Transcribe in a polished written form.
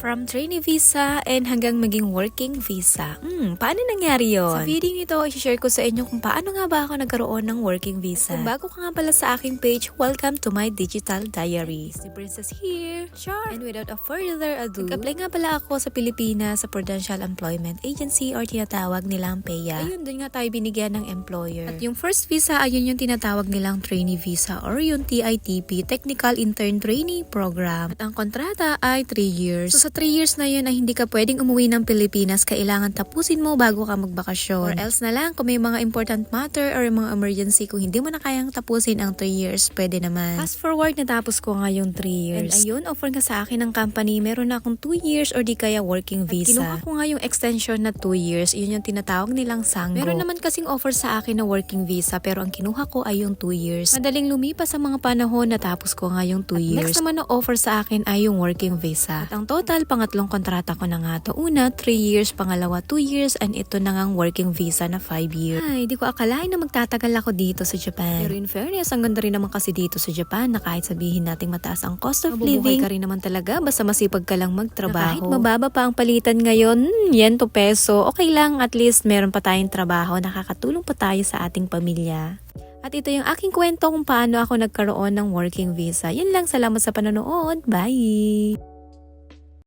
From trainee visa and hanggang maging working visa. Paano nangyari yon? Sa video nito, i-share ko sa inyo kung paano nga ba ako nagkaroon ng working visa. At kung bago ka nga pala sa aking page, welcome to my digital diary. Si Princess here. Sure. And without a further ado, nag-apply nga pala ako sa Pilipinas sa Prudential Employment Agency or tinatawag nilang PEA. Ayun, dun nga tayo binigyan ng employer. At yung first visa, ayun yung tinatawag nilang trainee visa or yung TITP, Technical Intern Trainee Program. At ang kontrata ay 3 years. So sa 3 years na yun ay hindi ka pwedeng umuwi ng Pilipinas, kailangan tapusin mo bago ka magbakasyon. Or else na lang, kung may mga important matter or mga emergency, kung hindi mo na kayang tapusin ang 3 years, pwede naman. Fast forward, natapos ko nga yung 3 years. And ayun, offer nga sa akin ng company, meron na akong 2 years or di kaya working visa. At kinuha ko nga yung extension na 2 years, yun yung tinatawag nilang Sanggo. Meron naman kasing offer sa akin na working visa, pero ang kinuha ko ay yung 2 years. Madaling lumipas sa mga panahon, natapos ko nga yung 2 years. Next naman na offer sa akin ay yung working visa. At ang total, pangatlong kontrata ko na nga to. Una, 3 years, pangalawa, 2 years, and ito na ngang working visa na 5 years. Ay, di ko akalain na magtatagal ako dito sa Japan. Pero in fairness, ang ganda rin naman kasi dito sa Japan na kahit sabihin nating mataas ang cost of living, ka rin naman talaga basta masipag ka lang magtrabaho. Kahit mababa pa ang palitan ngayon, yen to peso, okay lang, at least meron pa tayong trabaho, nakakatulong pa tayo sa ating pamilya. At ito yung aking kwento kung paano ako nagkaroon ng working visa. Yun lang, salamat sa panonood. Bye!